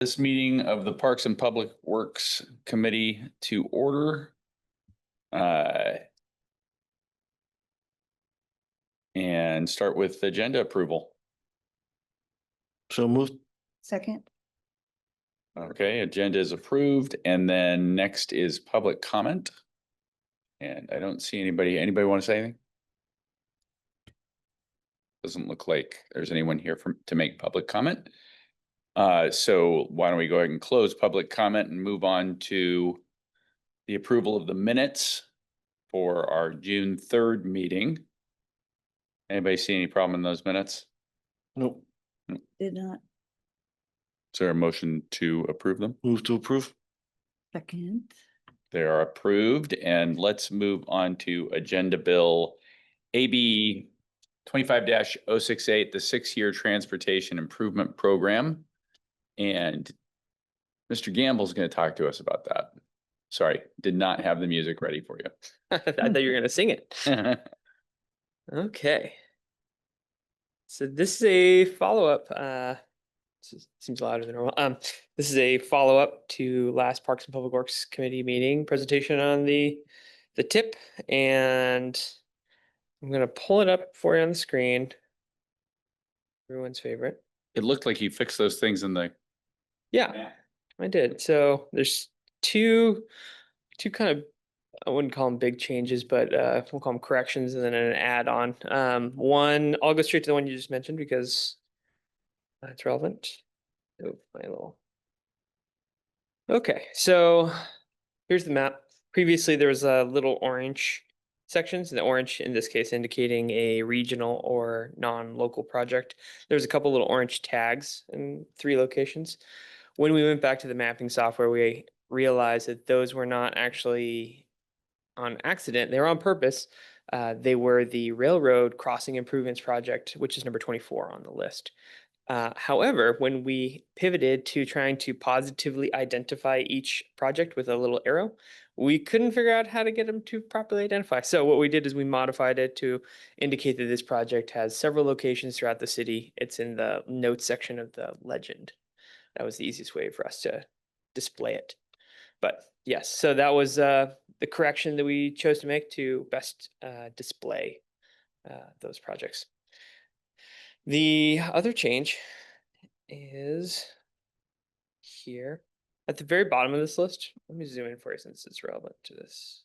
This meeting of the Parks and Public Works Committee to order. And start with agenda approval. So moved. Second. Okay, agenda is approved, and then next is public comment. And I don't see anybody. Anybody want to say anything? Doesn't look like there's anyone here to make public comment. So why don't we go ahead and close public comment and move on to the approval of the minutes for our June 3rd meeting. Anybody see any problem in those minutes? Nope. Did not. Is there a motion to approve them? Move to approve. Second. They are approved, and let's move on to Agenda Bill AB 25-068, the 6-year Transportation Improvement Program. And Mr. Gamble's going to talk to us about that. Sorry, did not have the music ready for you. I thought you were going to sing it. Okay. So this is a follow-up. Seems louder than normal. This is a follow-up to last Parks and Public Works Committee meeting presentation on the tip, and I'm going to pull it up for you on the screen. Everyone's favorite. It looked like you fixed those things in the. Yeah, I did. So there's two kind of, I wouldn't call them big changes, but we'll call them corrections and then an add-on. One, I'll go straight to the one you just mentioned because it's relevant. Oh, my little. Okay, so here's the map. Previously, there was a little orange sections, and the orange in this case indicating a regional or non-local project. There's a couple little orange tags in 3 locations. When we went back to the mapping software, we realized that those were not actually on accident. They were on purpose. They were the railroad crossing improvements project, which is number 24 on the list. However, when we pivoted to trying to positively identify each project with a little arrow, we couldn't figure out how to get them to properly identify. So what we did is we modified it to indicate that this project has several locations throughout the city. It's in the notes section of the legend. That was the easiest way for us to display it. But yes, so that was the correction that we chose to make to best display those projects. The other change is here at the very bottom of this list. Let me zoom in for you since it's relevant to this.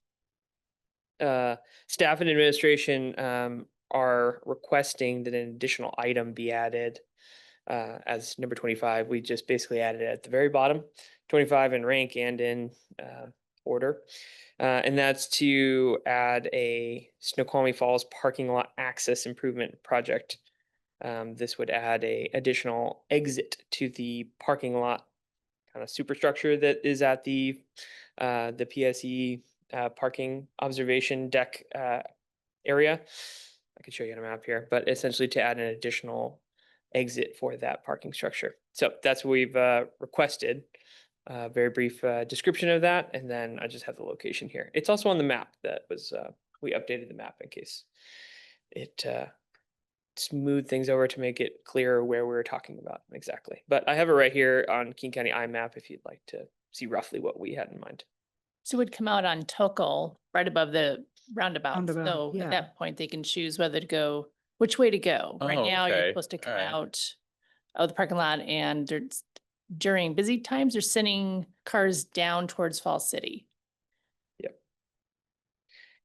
Staff and administration are requesting that an additional item be added as number 25. We just basically added it at the very bottom, 25 in rank and in order. And that's to add a Snoqualmie Falls parking lot access improvement project. This would add a additional exit to the parking lot kind of superstructure that is at the PSE parking observation deck area. I could show you on a map here, but essentially to add an additional exit for that parking structure. So that's what we've requested. Very brief description of that, and then I just have the location here. It's also on the map that was we updated the map in case it smooth things over to make it clearer where we're talking about exactly. But I have it right here on King County IMAP if you'd like to see roughly what we had in mind. So it would come out on Tokel right above the roundabout. So yeah. at that point, they can choose whether to go, which way to go. Right Oh, now, you're okay. supposed to come All right. out of the parking lot, and during busy times, they're sending cars down towards Fall City. Yep.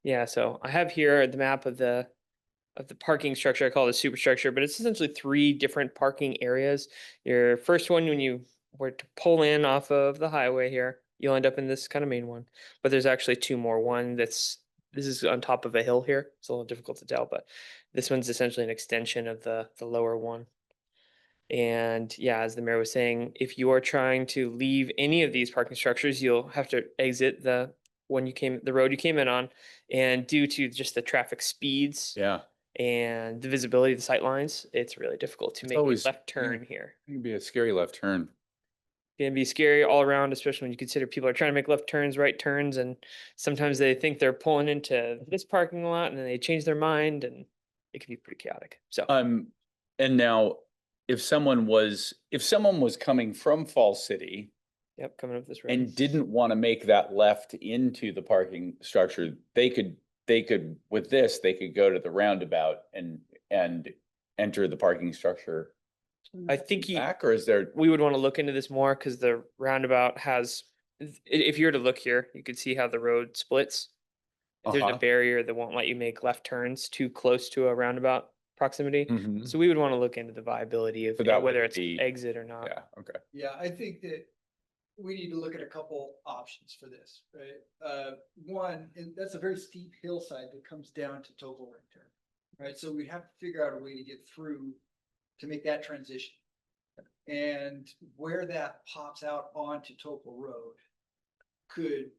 Yeah, so I have here the map of the parking structure. I call it a superstructure, but it's essentially 3 different parking areas. Your first one, when you were to pull in off of the highway here, you'll end up in this kind of main one. But there's actually 2 more. One this is on top of a hill here. It's a little difficult to tell, but this one's essentially an extension of the lower one. And yeah, as the mayor was saying, if you are trying to leave any of these parking structures, you'll have to exit the road you came in on. And due to just the traffic speeds, Yeah, and the visibility of the sight lines, it's really difficult to make a always- left turn here. it can be a scary left turn. It can be scary all around, especially when you consider people are trying to make left turns, right turns, and sometimes they think they're pulling into this parking lot and then they change their mind, and it can be pretty chaotic. So And now if someone was coming from Falls City Yep, coming up this road. and didn't want to make that left into the parking structure, they could, with this, they could go to the roundabout and enter the parking structure I think back, or is there? we would want to look into this more because the roundabout has, if you were to look here, you could see how the road splits. If there's a Uh-huh. barrier that won't let you make left turns too close to a roundabout proximity. Mhm. So we would want to look into the viability of So that whether would it's be- exit or not. Yeah, okay. Yeah, I think that we need to look at a couple options for this, right? One, and that's a very steep hillside that comes down to Topol right there. Right, so we have to figure out a way to get through to make that transition. And where that pops out onto Topol Road could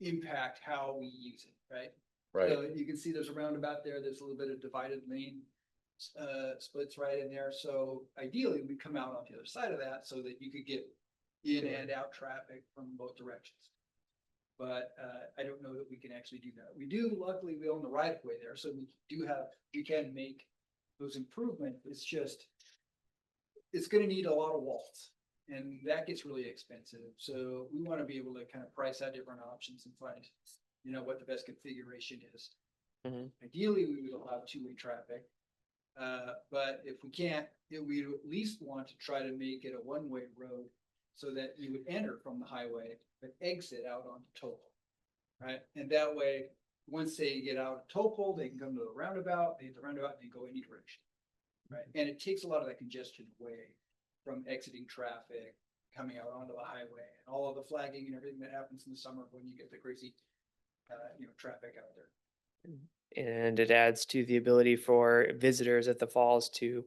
impact how we use it, right? Right. So you can see there's a roundabout there, there's a little bit of divided lane splits right in there, so ideally we come out on the other side of that so that you could get in and out traffic from both directions. But I don't know that we can actually do that. We do, luckily, we own the right of way there, so we can make those improvements. It's just, it's gonna need a lot of walls. And that gets really expensive, so we wanna be able to kind of price out different options and find, what the best configuration is. Mhm. Ideally, we would allow two-way traffic. But if we can't, we at least want to try to make it a one-way road so that you would enter from the highway, but exit out onto Topol. Right, and that way, once they get out of Topol, they can come to the roundabout, they hit the roundabout, and they go any direction. Right, and it takes a lot of that congestion away from exiting traffic, coming out onto the highway, and all of the flagging and everything that happens in the summer when you get the crazy, traffic out there. And it adds to the ability for visitors at the falls to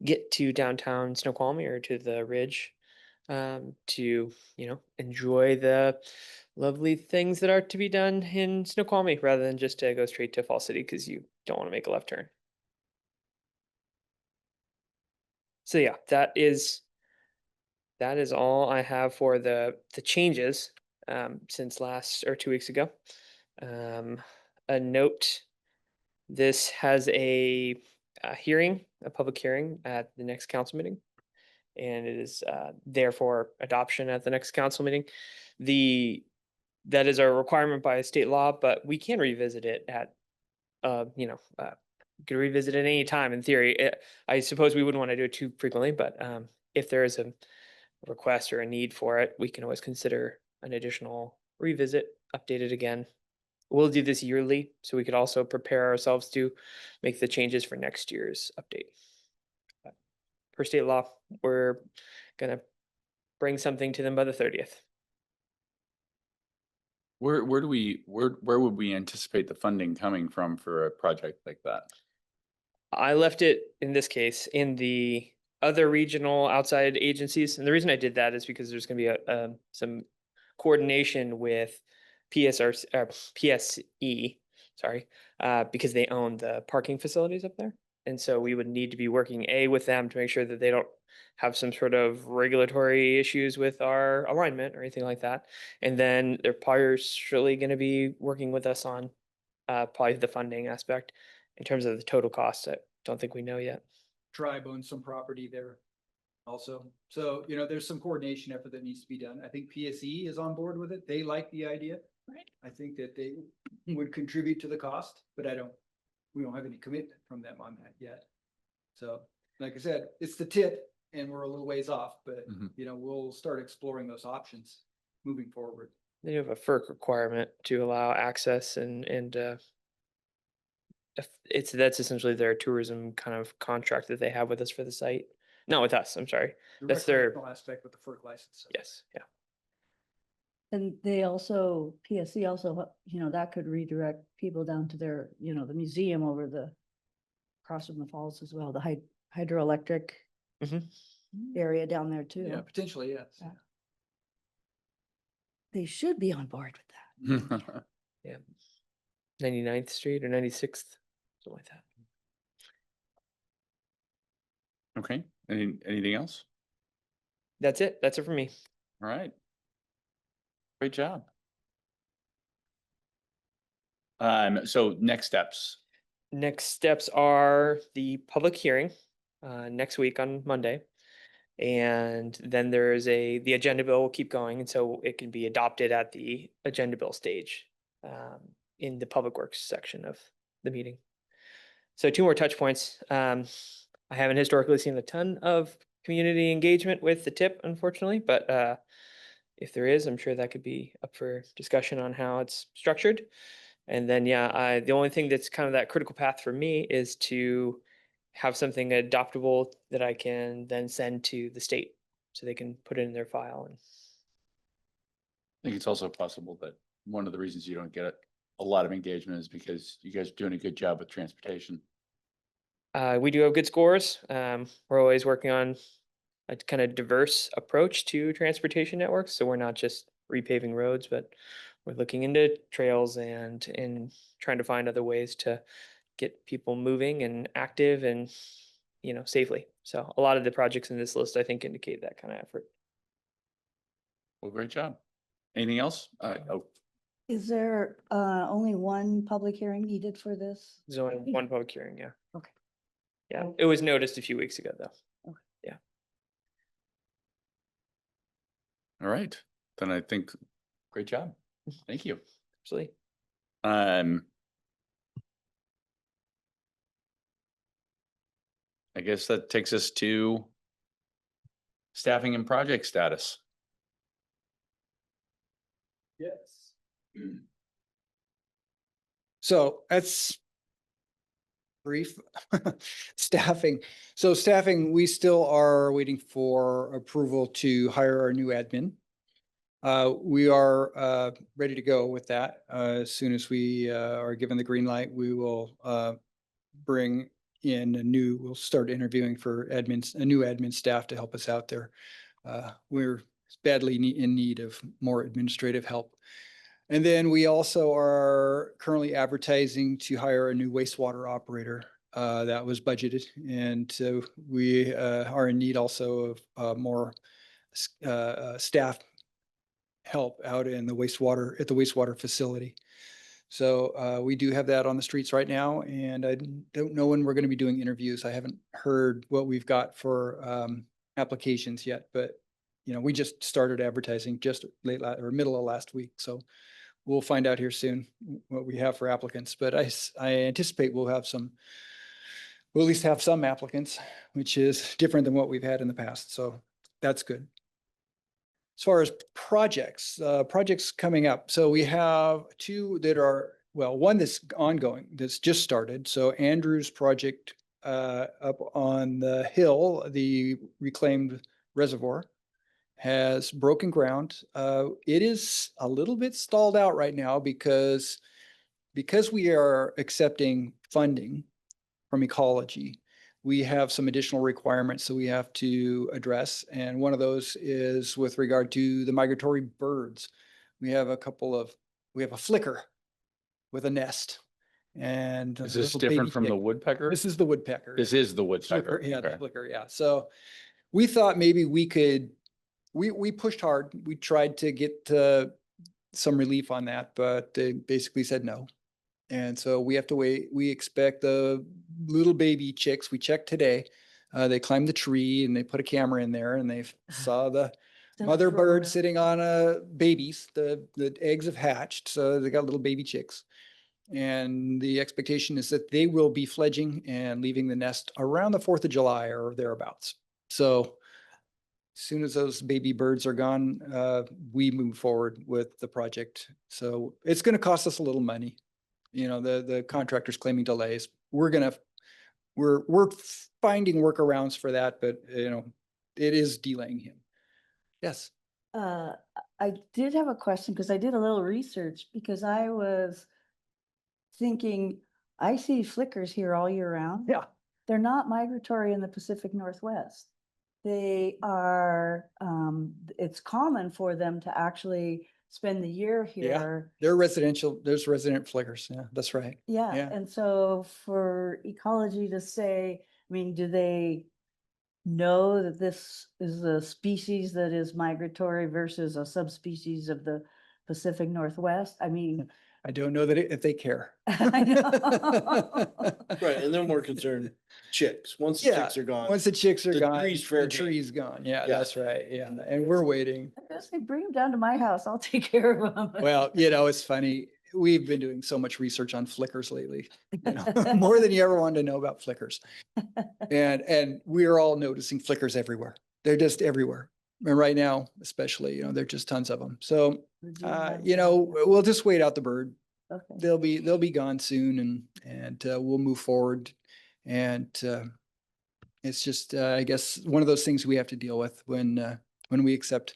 get to downtown Snoqualmie or to the ridge, to, enjoy the lovely things that are to be done in Snoqualmie rather than just to go straight to Falls City because you don't want to make a left turn. So yeah, that is all I have for the changes since last or 2 weeks ago. A note, this has a hearing, a public hearing at the next council meeting. And it is there for adoption at the next council meeting. That is a requirement by state law, but we can revisit it at, you can revisit it any time in theory. I suppose we wouldn't want to do it too frequently, but if there is a request or a need for it, we can always consider an additional revisit, update it again. We'll do this yearly, so we could also prepare ourselves to make the changes for next year's update. But per state law, we're gonna bring something to them by the 30th. Where would we anticipate the funding coming from for a project like that? I left it, in this case, in the other regional outside agencies. And the reason I did that is because there's gonna be some coordination with PSE, sorry, because they own the parking facilities up there. And so we would need to be working with them to make sure that they don't have some sort of regulatory issues with our alignment or anything like that. And then they're partially going to be working with us on probably the funding aspect. In terms of the total cost, I don't think we know yet. Tribe owns some property there also. So, there's some coordination effort that needs to be done. I think PSE is on board with it. They like the idea. Right. I think that they would contribute to the cost, but we don't have any commitment from them on that yet. So, like I said, it's the tip and we're a little ways off, but Mhm. We'll start exploring those options moving forward. They have a FERC requirement to allow access and that's essentially their tourism kind of contract that they have with us for the site. Not with us, I'm sorry. The That's their- recreational aspect with the FERC license. Yes, yeah. And they also, PSC also, that could redirect people down to their, the museum across from the falls as well, the hydroelectric Mhm. area down there Yeah, too. potentially, yes. Yeah. They should be on board with that. 99th Street or 96th, something like that. Okay, anything else? That's it. That's it for me. All right. Great job. So next steps. Next steps are the public hearing next week on Monday. And then the agenda bill will keep going, and so it can be adopted at the agenda bill stage in the public works section of the meeting. So 2 more touch points. I haven't historically seen a ton of community engagement with the tip, unfortunately, but if there is, I'm sure that could be up for discussion on how it's structured. And then, yeah, the only thing that's kind of that critical path for me is to have something adoptable that I can then send to the state so they can put it in their file. And I think it's also possible that one of the reasons you don't get a lot of engagement is because you guys are doing a good job with transportation. we do have good scores. We're always working on a kind of diverse approach to transportation networks. So we're not just repaving roads, but we're looking into trails and trying to find other ways to get people moving and active and, safely. So a lot of the projects in this list, I think, indicate that kind of effort. Well, great job. Anything else? Oh, Is there only one public hearing needed for this? There's only one public hearing, yeah. Okay. Yeah, it was noticed a few weeks ago, though. all right. Then I think, great job. Thank you. Absolutely. I guess that takes us to staffing and project status. Yes. So that's brief staffing. So staffing, we still are waiting for approval to hire our new admin. We are ready to go with that. As soon as we are given the green light, we will bring in we'll start interviewing for admins, a new admin staff to help us out there. We're badly in need of more administrative help. And then we also are currently advertising to hire a new wastewater operator that was budgeted. And so we are in need also of more staff help out in the wastewater facility. So we do have that on the streets right now, and I don't know when we're going to be doing interviews. I haven't heard what we've got for applications yet, but we just started advertising just or middle of last week. So we'll find out here soon what we have for applicants, but I anticipate we'll at least have some applicants, which is different than what we've had in the past. So that's good. As far as projects coming up. So we have 2 that are, one that's ongoing, that's just started. So Andrew's project up on the hill, the reclaimed reservoir, has broken ground. It is a little bit stalled out right now because we are accepting funding from ecology. We have some additional requirements that we have to address. And one of those is with regard to the migratory birds. We have a flicker with a nest. And Is this different from the woodpecker? This is the woodpecker. This is the woodpecker. Flicker, yeah, the Okay. flicker, yeah. So we thought maybe we could, we pushed hard. We tried to get some relief on that, but they basically said no. And so we have to wait. We expect the little baby chicks. We checked today. They climbed the tree and they put a camera in there and they saw the mother bird sitting on babies. The eggs have hatched, so they got little baby chicks. And the expectation is that they will be fledging and leaving the nest around the 4th of July or thereabouts. So as soon as those baby birds are gone, we move forward with the project. So it's going to cost us a little money. The contractor's claiming delays. We're finding workarounds for that, but it is delaying him. Yes. I did have a question because I did a little research because I was thinking, I see flickers here all year round. Yeah. They're not migratory in the Pacific Northwest. They are, it's common for them to actually spend the year here. They're residential. There's resident flickers. Yeah, that's right. Yeah, Yeah. and so for ecology to say, I mean, do they know that this is a species that is migratory versus a subspecies of the Pacific Northwest? I mean, I don't know that if they care. I know. Right, and they're more concerned chicks. Once the Yeah, chicks are gone. once the chicks are the gone, tree's fair the game. tree's gone. Yeah, Yeah. that's right. Yeah, and we're waiting. I say, bring them down to my house. I'll take care of them. Well, it's funny. We've been doing so much research on flickers lately, more than you ever wanted to know about flickers. And we're all noticing flickers everywhere. They're just everywhere. And right now, especially, there are just tons of them. So, we'll just wait out the bird. Okay. They'll be gone soon, and we'll move forward. And it's just, I guess, one of those things we have to deal with when we accept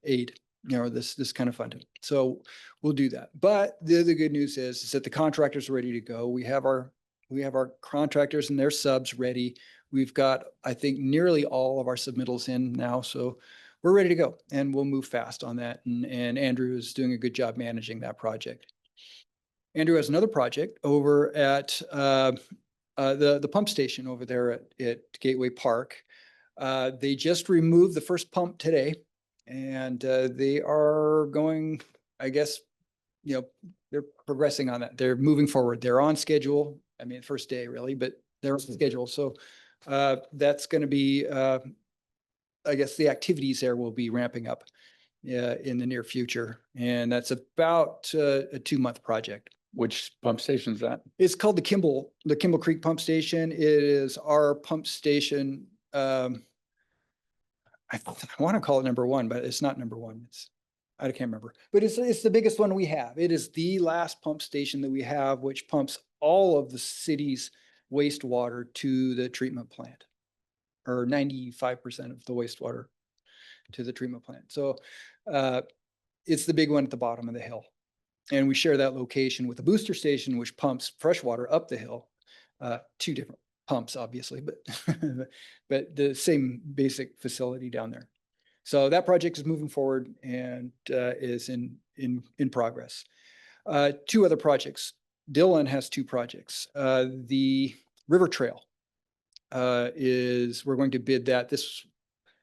aid, this kind of funding. So we'll do that. But the good news is that the contractors are ready to go. We have our contractors and their subs ready. We've got, I think, nearly all of our submittals in now. So we're ready to go, and we'll move fast on that. And Andrew is doing a good job managing that project. Andrew has another project over at the pump station over there at Gateway Park. They just removed the first pump today, and they are going, I guess, they're progressing on that. They're moving forward. They're on schedule. I mean, first day really, but they're on schedule. So that's going to be, I guess the activities there will be ramping up in the near future. And that's about a 2-month project. Which pump station is that? It's called the Kimball Creek Pump Station. It is our pump station. I want to call it number 1, but it's not number 1. I can't remember, but it's the biggest one we have. It is the last pump station that we have, which pumps all of the city's wastewater to the treatment plant, or 95% of the wastewater to the treatment plant. So it's the big one at the bottom of the hill. And we share that location with a booster station, which pumps fresh water up the hill. 2 different pumps, obviously, but but the same basic facility down there. So that project is moving forward and is in progress. 2 other projects. Dylan has 2 projects. The River Trail we're going to bid that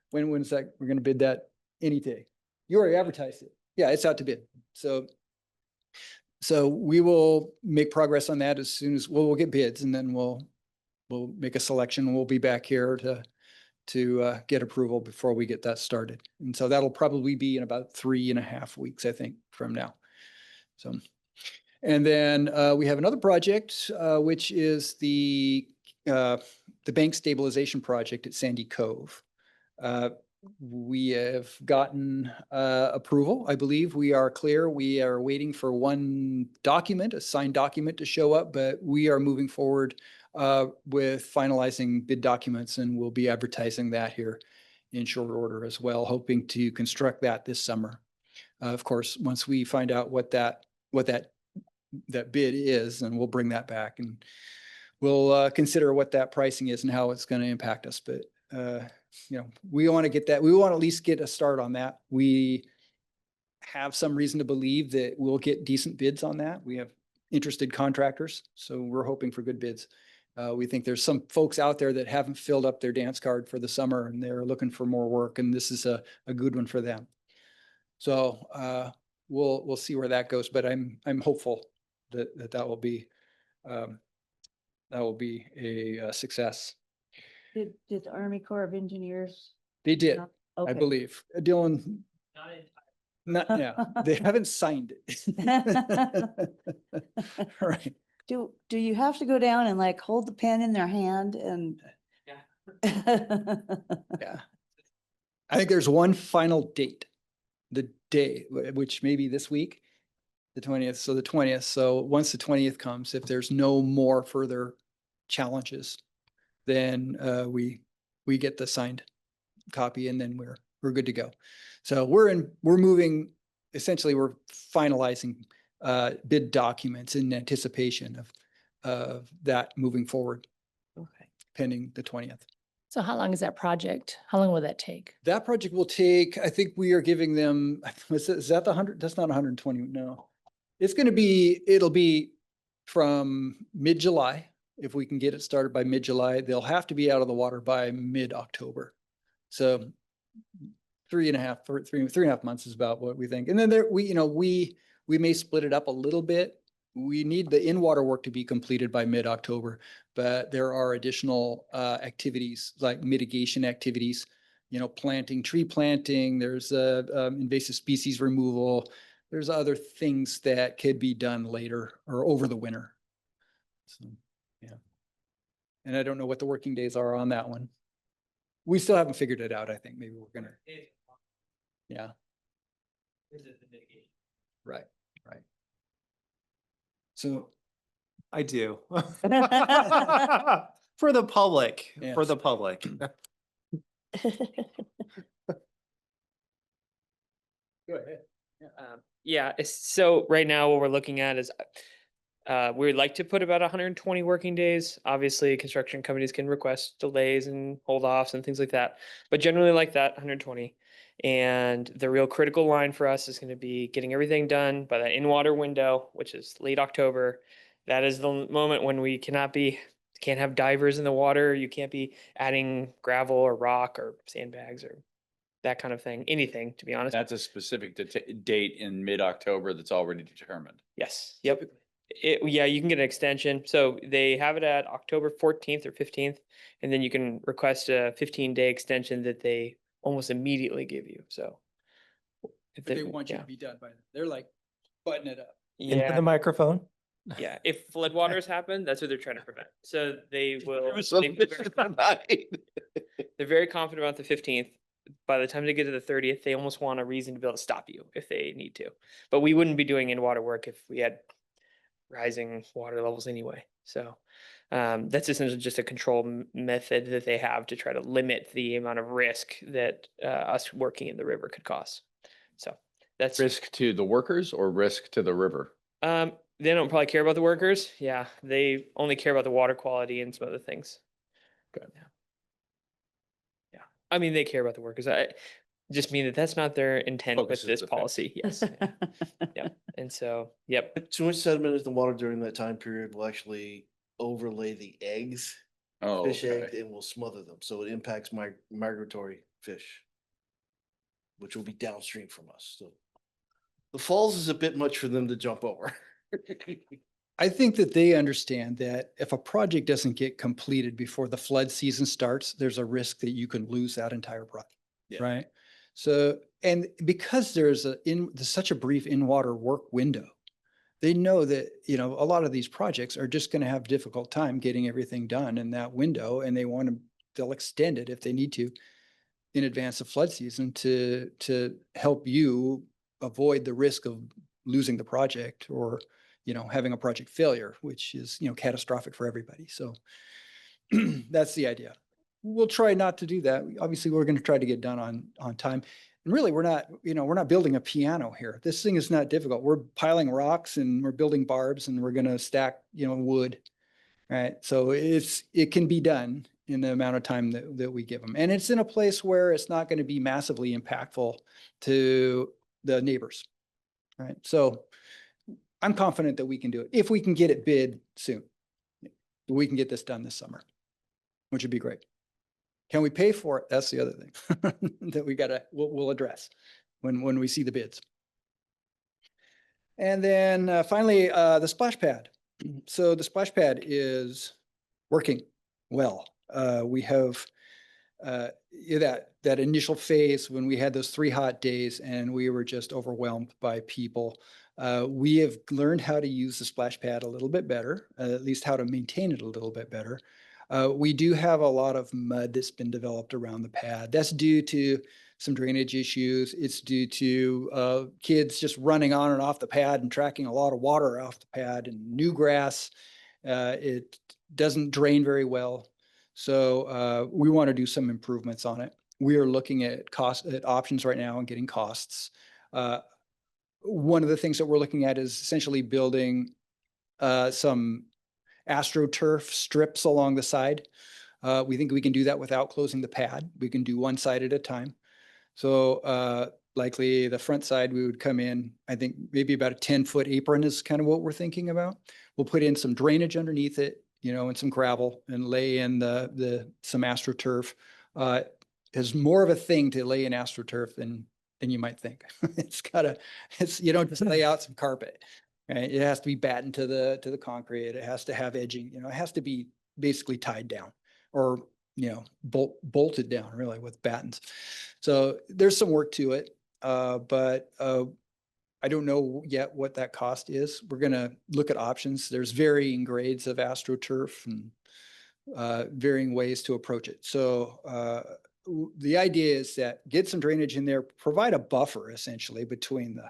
when's that? We're going to bid that any day. You already advertised it. Yeah, it's out to bid. So we will make progress on that as soon as we'll get bids, and then we'll make a selection. We'll be back here to get approval before we get that started. And so that'll probably be in about 3.5 weeks, I think, from now. So, and then we have another project, which is the bank stabilization project at Sandy Cove. We have gotten approval. I believe we are clear. We are waiting for one document, a signed document, to show up, but we are moving forward with finalizing bid documents, and we'll be advertising that here in short order as well, hoping to construct that this summer. Of course, once we find out what that bid is, and we'll bring that back, and we'll consider what that pricing is and how it's going to impact us. But we want to get that. We want to at least get a start on that. We have some reason to believe that we'll get decent bids on that. We have interested contractors, so we're hoping for good bids. We think there's some folks out there that haven't filled up their dance card for the summer, and they're looking for more work, and this is a good one for them. So we'll see where that goes, but I'm hopeful that will be a success. Did the Army Corps of Engineers? They did, I Okay. believe. Dylan, they haven't signed it. Right. Do you have to go down and like hold the pen in their hand and? Yeah. I think there's one final date, the day, which may be this week, the 20th. So the 20th. So once the 20th comes, if there's no more further challenges, then we get the signed copy, and then we're good to go. So we're moving, essentially we're finalizing bid documents in anticipation of that moving forward. Okay. Pending the 20th. So how long is that project? How long will that take? That project will take, I think we are giving them, is that the 100? That's not 120. No, it'll be from mid-July. If we can get it started by mid-July, they'll have to be out of the water by mid-October. So 3.5 months is about what we think. And then we may split it up a little bit. We need the in-water work to be completed by mid-October, but there are additional activities like mitigation activities, tree planting, there's invasive species removal. There's other things that could be done later or over the winter. So, yeah. And I don't know what the working days are on that one. We still haven't figured it out. I think maybe we're gonna, yeah, right. So, I do. For the public, for Yes. the public. go ahead. So right now what we're looking at is we'd like to put about 120 working days. Obviously, construction companies can request delays and hold offs and things like that, but generally like that 120. And the real critical line for us is going to be getting everything done by that in-water window, which is late October. That is the moment when we can't have divers in the water. You can't be adding gravel or rock or sandbags or that kind of thing, anything, to be honest. That's a specific date in mid-October that's already determined. Yes, yep. Yeah, you can get an extension. So they have it at October 14th or 15th, and then you can request a 15-day extension that they almost immediately give you. So But they want you to be done by then. They're like button it up. Into yeah, the microphone. yeah. If floodwaters happen, that's what they're trying to prevent. So they will. They're very confident about the 15th. By the time they get to the 30th, they almost want a reason to be able to stop you if they need to. But we wouldn't be doing in-water work if we had rising water levels anyway. So that's essentially just a control method that they have to try to limit the amount of risk that us working in the river could cause. So that's Risk to the workers or risk to the river? they don't probably care about the workers. Yeah, they only care about the water quality and some other things. Good. Yeah. I mean, they care about the workers. I just mean that that's not their intent Focus with is this the fence. policy. Yes. Yeah. And so, yep. Too much sediment in the water during that time period will actually overlay the eggs, Oh, fish eggs, okay. and will smother them. So it impacts migratory fish, which will be downstream from us. So the falls is a bit much for them to jump over. I think that they understand that if a project doesn't get completed before the flood season starts, there's a risk that you can lose that entire project. Yeah. Right? So, and because there's such a brief in-water work window, they know that, a lot of these projects are just going to have difficult time getting everything done in that window, and they'll extend it if they need to in advance of flood season to help you avoid the risk of losing the project or, having a project failure, which is, catastrophic for everybody. So that's the idea. We'll try not to do that. Obviously, we're going to try to get done on time. And really, we're not building a piano here. This thing is not difficult. We're piling rocks and we're building barbs and we're going to stack, wood. Right. So it can be done in the amount of time that we give them. And it's in a place where it's not going to be massively impactful to the neighbors. Right. So I'm confident that we can do it if we can get it bid soon. We can get this done this summer, which would be great. Can we pay for it? That's the other thing that we'll address when we see the bids. And then finally, the splash pad. So the splash pad is working well. We have that initial phase when we had those 3 hot days and we were just overwhelmed by people. We have learned how to use the splash pad a little bit better, at least how to maintain it a little bit better. We do have a lot of mud that's been developed around the pad. That's due to some drainage issues. It's due to kids just running on and off the pad and tracking a lot of water off the pad and new grass. It doesn't drain very well. So we want to do some improvements on it. We are looking at options right now and getting costs. One of the things that we're looking at is essentially building some AstroTurf strips along the side. We think we can do that without closing the pad. We can do one side at a time. So likely the front side, we would come in, I think maybe about a 10-foot apron is kind of what we're thinking about. We'll put in some drainage underneath it, and some gravel and lay in some AstroTurf. is more of a thing to lay in AstroTurf than you might think. You don't just lay out some carpet, right? It has to be battened to the concrete. It has to have edging, it has to be basically tied down or, bolted down really with battens. So there's some work to it. But I don't know yet what that cost is. We're gonna look at options. There's varying grades of AstroTurf and varying ways to approach it. So the idea is that get some drainage in there, provide a buffer essentially between the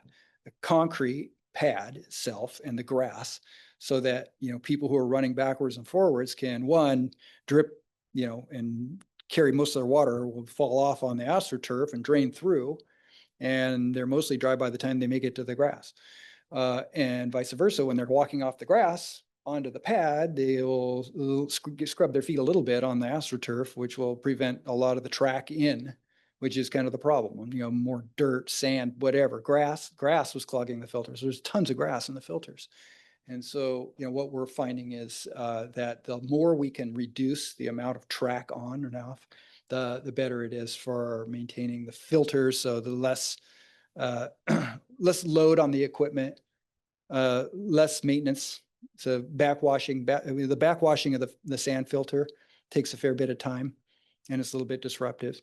concrete pad itself and the grass, so that people who are running backwards and forwards can, one, drip, and carry most of their water will fall off on the AstroTurf and drain through, and they're mostly dry by the time they make it to the grass. And vice versa, when they're walking off the grass onto the pad, they'll scrub their feet a little bit on the AstroTurf, which will prevent a lot of the track in, which is kind of the problem. More dirt, sand, whatever. Grass was clogging the filters. There's tons of grass in the filters. And so, what we're finding is that the more we can reduce the amount of track on and off, the better it is for maintaining the filters. So the less load on the equipment, less maintenance. So backwashing, the backwashing of the sand filter takes a fair bit of time, and it's a little bit disruptive.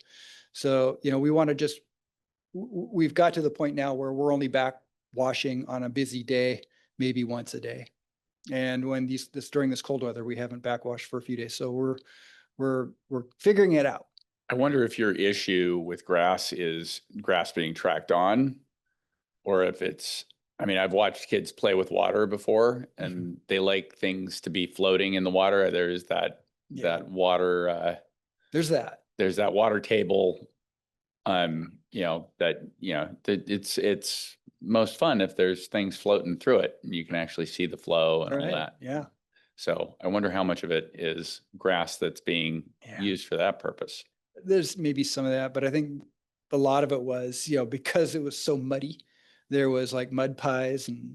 So, we want to we've got to the point now where we're only backwashing on a busy day, maybe once a day. And when during this cold weather, we haven't backwashed for a few days. So we're figuring it out. I wonder if your issue with grass is grass being tracked on, or if I've watched kids play with water before, and they like things to be floating in the water. There's that water. There's that water table. It's most fun if there's things floating through it and you can actually see the flow and all that. Yeah. So I wonder how much of it is grass that's being used for that purpose. There's maybe some of that, but I think a lot of it was, because it was so muddy, there was like mud pies and,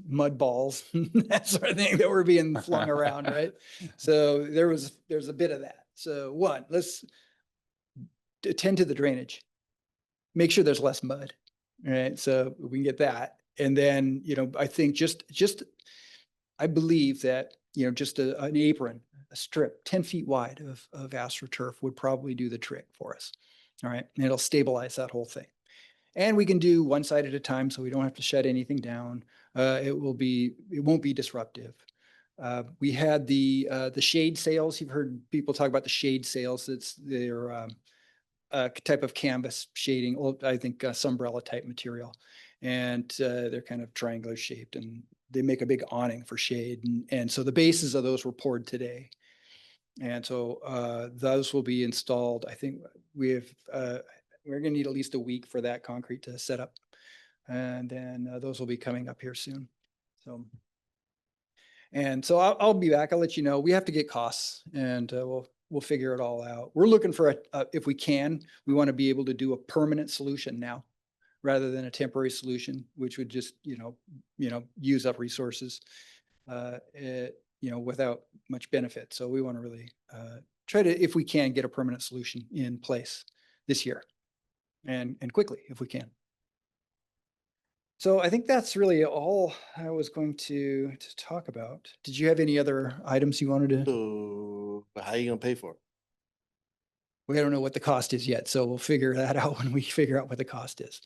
mud balls, that sort of thing that were being flung around, right? So there's a bit of that. So one, let's attend to the drainage, make sure there's less mud, right? So we can get that. And then, I think I believe that, just an apron, a strip 10 feet wide of AstroTurf would probably do the trick for us. All right. And it'll stabilize that whole thing. And we can do one side at a time, so we don't have to shut anything down. It won't be disruptive. We had the shade sails. You've heard people talk about the shade sails. It's their a type of canvas shading, I think sunbrella type material. And they're kind of triangular shaped, and they make a big awning for shade. And so the bases of those were poured today. And so those will be installed. I think we're going to need at least a week for that concrete to set up. And then those will be coming up here soon. So I'll be back. I'll let you know. We have to get costs, and we'll figure it all out. We're looking for if we can, we want to be able to do a permanent solution now, rather than a temporary solution, which would just, use up resources, without much benefit. So we want to really try to, if we can, get a permanent solution in place this year, and quickly if we can. So I think that's really all I was going to talk about. Did you have any other items you wanted to? So how are you gonna pay for it? We don't know what the cost is yet, so we'll figure that out when we figure out what the cost is.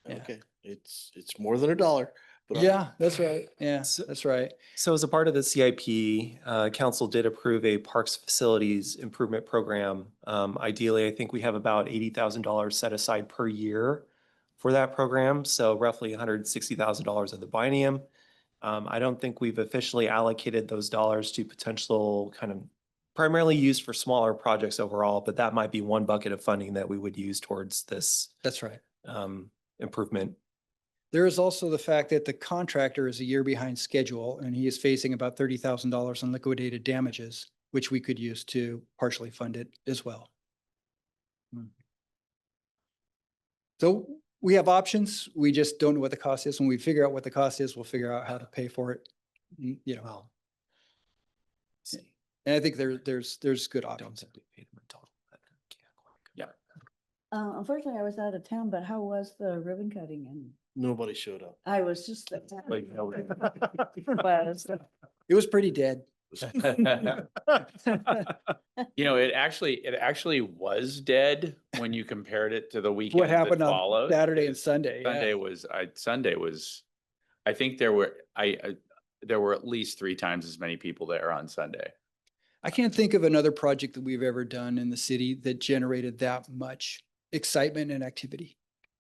Yeah. Okay, it's more than $1. But Yeah, that's right. Yeah, So- that's right. So as a part of the CIP, council did approve a parks facilities improvement program. Ideally, I think we have about $80,000 set aside per year for that program. So roughly $160,000 of the biennium. I don't think we've officially allocated those dollars to potential kind of primarily used for smaller projects overall, but that might be one bucket of funding that we would use towards this That's right. improvement. There is also the fact that the contractor is a year behind schedule, and he is facing about $30,000 in liquidated damages, which we could use to partially fund it as well. So we have options. We just don't know what the cost is. When we figure out what the cost is, we'll figure out how to pay for it. Well, And I think there's good I don't options. think we paid them in total. But Yeah. Unfortunately, I was out of town, but how was the ribbon cutting? And Nobody showed up. I was just. Like, no. Was. It was pretty dead. You know, it actually was dead when you compared it to the weekend What that happened on followed. Saturday and Sunday? yeah. Sunday was, I think there were at least 3 times as many people there on Sunday. I can't think of another project that we've ever done in the city that generated that much excitement and activity.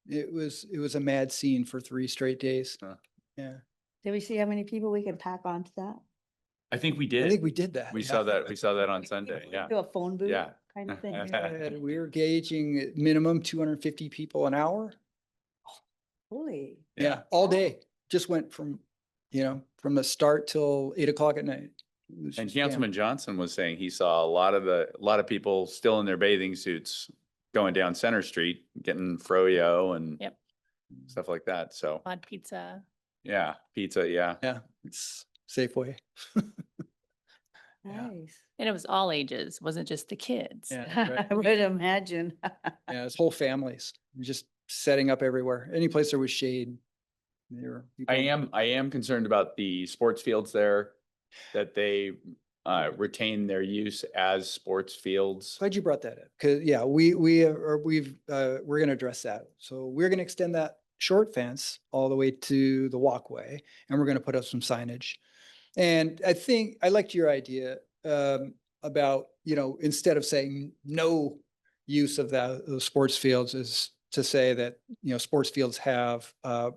It was a mad scene for 3 straight days. Huh. Yeah, Did we see how many people we can pack onto that? I think we I did. think we did that. We yeah. saw that on Sunday. Yeah. Do a phone booth Yeah. kind of thing. And we were gauging at minimum 250 people an hour. Holy. Yeah, all day. Just went from the start till 8 o'clock at night. It was And just jammed. Councilman Johnson was saying he saw a lot of people still in their bathing suits going down Center Street, getting froyo and Yep. stuff like that. So Mod pizza. yeah, pizza. Yeah. Yeah, it's Safeway. Yeah. Nice. And it was all ages, wasn't just the kids. Yeah, right. I would imagine. Yeah, it's whole families just setting up everywhere. Any place there was shade. There were I people- am concerned about the sports fields there, that they retain their use as sports fields. Glad you brought that up. Cause yeah, we're gonna address that. So we're gonna extend that short fence all the way to the walkway and we're gonna put up some signage. And I think I liked your idea about, instead of saying no use of those sports fields is to say that, sports fields have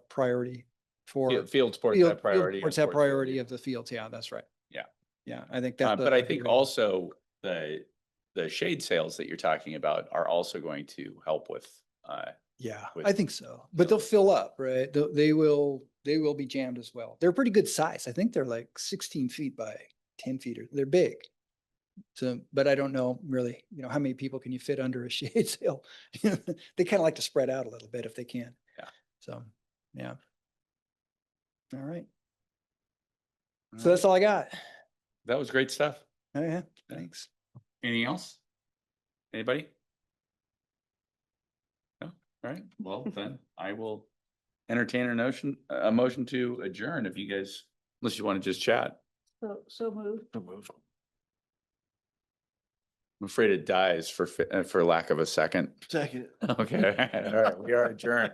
priority for. Field sports Field have priority. sports and have sports field priority use. of the fields. Yeah, that's right. Yeah. Yeah, I think that. But I think also the shade sales that you're talking about are also going to help with. Yeah, with I think so. But they'll fill up, right? They will be jammed as well. They're pretty good size. I think they're like 16 feet by 10 feet. They're big. So, but I don't know really, how many people can you fit under a shade sail? They kind of like to spread out a little bit if they can. Yeah. So, yeah. All right. So that's all I got. That was great stuff. Oh, yeah. Thanks. Anything else? Anybody? No? All right. Well, then I will entertain a motion to adjourn if you guys, unless you want to just chat. So moved. I'm afraid it dies for lack of a second. Second. Okay. All right. We are adjourned.